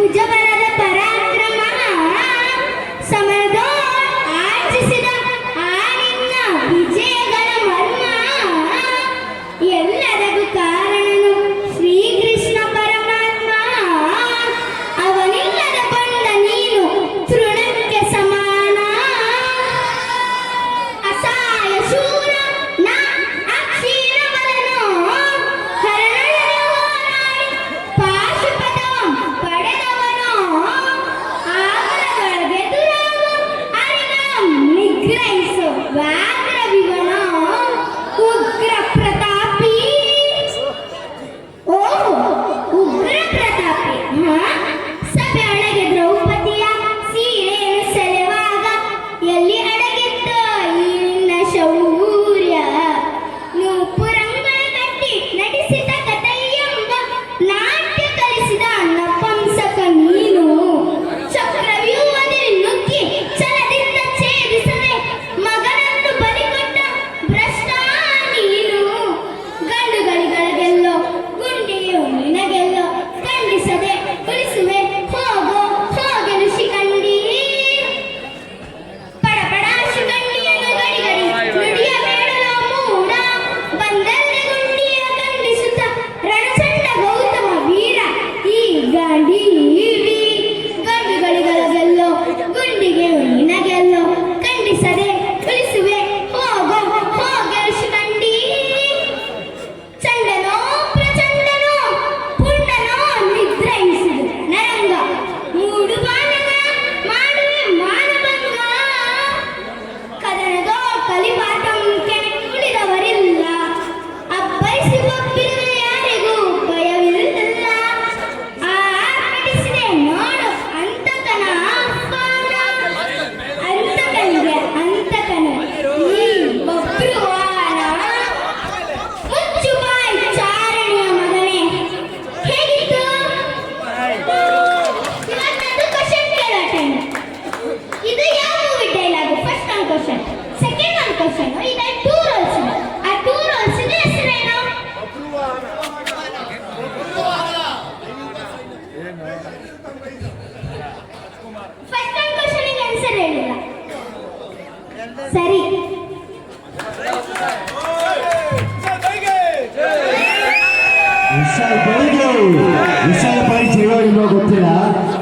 ಕುಜಬಲದ ಪರಾಕ್ರಮ ಸಮರದೋ ಆರ್ಜಿಸಿದ ಆನಿನ್ನ ವಿಜಯಗಳ ಮರ್ಮ ಎಲ್ಲರಿಗೂ ಕಾರಣನು ಶ್ರೀಕೃಷ್ಣ ಪರಮಾತ್ಮ. ಅವನಿಲ್ಲದ ಬಂದ ನೀನು ತೃಣಕ್ಕೆ ಸಮಾನ. ಅಸಾಯ ಶೂರ ನಾ ಅಕ್ಷೀಣ ಬಲನು ಹರಣೊಳಗೆ ಹೋರಾಡಿ ಪಾಶುಪತವಂ ಪಡೆದವನು. ಆಗಲದೊಳಗೆದುರಾಗು ಅರಿನಂ ನಿಗ್ರಹಿಸು ವ್ಯಾಘ್ರವಿವನು. ಉಗ್ರ ಪ್ರತಾಪಿ ಓ ಉಗ್ರ ಪ್ರತಾಪಿ. ಸಭೆ ಒಳಗೆ ದ್ರೌಪದಿಯ ಸೀರೆಯನ್ನು ಸೆಳೆವಾಗ ಎಲ್ಲಿ ಅಡಗಿತ್ತ ಈ ನಿನ್ನ ಶೌರ್ಯ? ನೂಪುರಂಗಳ ಕಟ್ಟಿ ನಡೆಸಿದ ಕಥೆಯೆಂಬ ನಾಟ್ಯ ಕಲಿಸಿದ ನಪುಂಸಕ ನೀನು. ಚಕ್ರವ್ಯೂಹದಲ್ಲಿ ನುಗ್ಗಿ ಛಲದಿಂದ ಛೇದಿಸದೆ ಮಗನನ್ನು ಬಲಿಕೊಟ್ಟ ಭ್ರಷ್ಟ ನೀನು. ಗಂಡುಗಳಿಗೆಲ್ಲೋ ಗುಂಡಿಯು ನಿನಗೆಲ್ಲೋ ಖಂಡಿಸದೆ ಉಳಿಸುವೆ ಹೋಗೋ ಹೋಗಲು ಶಿಖಂಡಿ. ಪಡಪಡ ಶಿಖಂಡಿಯನ್ನು ಗಡಿಗಡಿ ನುಡಿಯ ಬೇಡಲೋ ಮೂಡ. ಬಂದಲ್ಲದೆ ಗುಂಡಿಯ ಖಂಡಿಸುತ್ತ ರಣಚಂಡ ಗೌತಮ ವೀರ. ಈ ಗಾಂಡೀವಿ ಗಂಡುಗಳಿಗೆಲ್ಲೋ ಗುಂಡಿಗೆ ನಿನಗೆಲ್ಲೋ ಖಂಡಿಸದೆ ಉಳಿಸುವೆ ಹೋಗೋ ಹೋಗಲು ಶಿಖಂಡಿ. ಚಂಡನೋ ಪ್ರಚಂಡನೋ ಪುಂಡನೋ ನಿಗ್ರಹಿಸಿದು ನರಂಗ. ಮೂಡು ಬಾಣಗಳ ಮಾಡುವೆ ಮಾನಭಂಗ. ಕದನದೋ ಕಲಿಪಾಠಂ ಕೆಣಕಿ ಉಳಿದವರಿಲ್ಲ. ಅಬ್ಬರಿಸಿ ಒಪ್ಪಿರುವೆ ಯಾರಿಗೂ ಭಯವಿಲ್ಲ. ಆರ್ಭಟಿಸಿದೆ ನೋಡು ಅಂತಕನ ಆಹ್ವಾನ. ಅಂತಕನಿಗೆ ಅಂತಕನು ಈ ಬಬ್ರುವಾನ. ಮುಚ್ಚು ಬಾಯಿ ಚಾರಣಿಯ ಮಗನೇ, ಹೇಗಿತ್ತು ಇವತ್ತೊಂದು ಕ್ವಶನ್ ಕೇಳೋಣ. ಇದು ಯಾವ movie dialogue? First one question, second one question. ಈಗ ಟೂ ರೋಲ್ಸ್ ಇದೆ. ಆ ಟೂ ರೋಲ್ಸ್ ಹೆಸರೇನು? ಫಸ್ಟ್ ಒನ್ ಕ್ವಶನ್ ಆನ್ಸರ್ ಹೇಳಿಲ್ಲ. ಸರಿ, ವಿಶಾಲ್ ಪರಿಚಯ ಇಲ್ವೋ ಗೊತ್ತಿಲ್ಲ.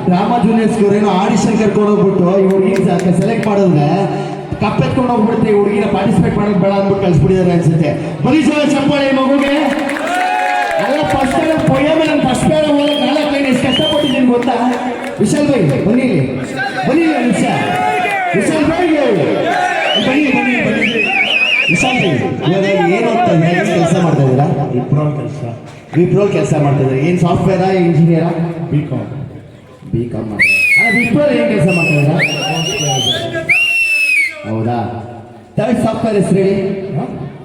ಡ್ರಾಮಾ ಜೂನಿಯರ್ಸ್ ಏನೋ ಆಡಿಷನ್ ಕರ್ಕೊಂಡು ಹೋಗ್ಬಿಟ್ಟು ಇವ್ರಿಗೆ ಸೆಲೆಕ್ಟ್ ಮಾಡಿದ್ರೆ ಕಪ್ಪೆತ್ಕೊಂಡು ಹೋಗ್ಬಿಡುತ್ತೆ. ಈ ಹುಡುಗಿನ ಪಾರ್ಟಿಸಿಪೇಟ್ ಮಾಡೋದು ಬೇಡ ಅಂದ್ಬಿಟ್ಟು ಕಳ್ಸಿಬಿಟ್ಟಿದ್ದಾರೆ ಅನ್ಸುತ್ತೆ. ಬರೀ ಚಪ್ಪಾಳೆ ಮಗುಗೆ. ಅಲ್ಲ ಫಸ್ಟ್ ಪೊಯ್ಯ ಮೇಲೆ ಫಸ್ಟ್ ಬೇರೆ ಹೋಗಕ್ಕೆ 4 ಲೈನ್ ಎಷ್ಟು ಕಷ್ಟಪಟ್ಟಿದ್ದೀನಿ ಗೊತ್ತಾ? ವಿಶಾಲ್ ಬೈ ಬನ್ನಿ ಬನ್ನಿ ನಿಮಿಷ. ವಿಶಾಲ್ ಬೈ ಬನ್ನಿ ಬನ್ನಿ ಬನ್ನಿ. ವಿಶಾಲ್ ಬೈ ಇವಾಗ ಏನು ಕೆಲಸ ಮಾಡ್ತಾ ಇದ್ದೀರಾ? ವಿಪ್ರೋ ಕೆಲಸ ಮಾಡ್ತಾ ಇದ್ದಾರೆ. ಏನು ಸಾಫ್ಟ್ವೇರಾ ಇಂಜಿನಿಯರಾ? ಬಿ.ಕಾಮ್ ಮಾಡ್ತಾರೆ. ವಿಪ್ರೋ ಏನು ಕೆಲಸ ಮಾಡ್ತಾ ಇದ್ದೀರಾ? ಹೌದಾ? ಥರ್ಡ್ ಸಾಫ್ಟ್ವೇರ್ ಹೆಸರು ಹೇಳಿ.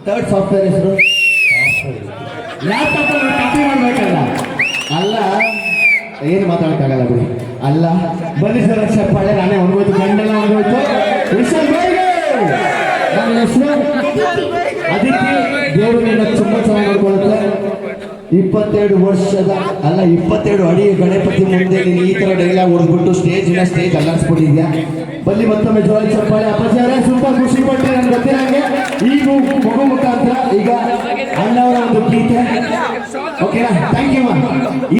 ಥರ್ಡ್ ಸಾಫ್ಟ್ವೇರ್ ಹೆಸರು? ಲ್ಯಾಪ್ಟಾಪ್ ಕಾಪಿ ಮಾಡ್ಬೇಕಲ್ಲ. ಅಲ್ಲ ಏನು ಮಾತಾಡೋಕ್ಕಾಗಲ್ಲ ಬಿಡಿ. ಅಲ್ಲ ಬನ್ನಿ ಸರ್ ಚಪ್ಪಾಳೆ. ನಾನೇ ಹೊಂದೋಯ್ತು, ಗಂಡೆಲ್ಲ ಹೊಂದೋಯ್ತು. ವಿಶಾಲ್ ಬೈಗೆ ನನ್ನ ಹೆಸರು ಅದಕ್ಕೆ ದೇವರು ನಿನ್ನ ತುಂಬ ಚೆನ್ನಾಗಿ ನೋಡ್ಕೊಳ್ಳುತ್ತೆ. 22 ವರ್ಷದ ಅಲ್ಲ 22 ಅಡಿ ಗಣಪತಿ ಮುಂದೆ ನೀನು ಈ ಥರ ಡೈಲಾಗ್ ಹೊಡೆದ್ಬಿಟ್ಟು ಸ್ಟೇಜ್ ಅಲ್ಲಾಡಿಸ್ಬಿಟ್ಟಿದ್ಯಾ. ಬಲ್ಲಿ ಮತ್ತೊಮ್ಮೆ ಜೋರಾಗಿ ಚಪ್ಪಾಳೆ. ಅಪ್ಪಾಚಾರ್ಯ super ಖುಷಿ ಪಟ್ಟೆ. ನನ್ಗೆ ಗೊತ್ತಿರಂಗೆ ಈ ಮಗು ಮುಖಾಂತರ ಈಗ ಅಣ್ಣವರ ಒಂದು ಗೀತೆ. ಓಕೆನಾ? Thank you.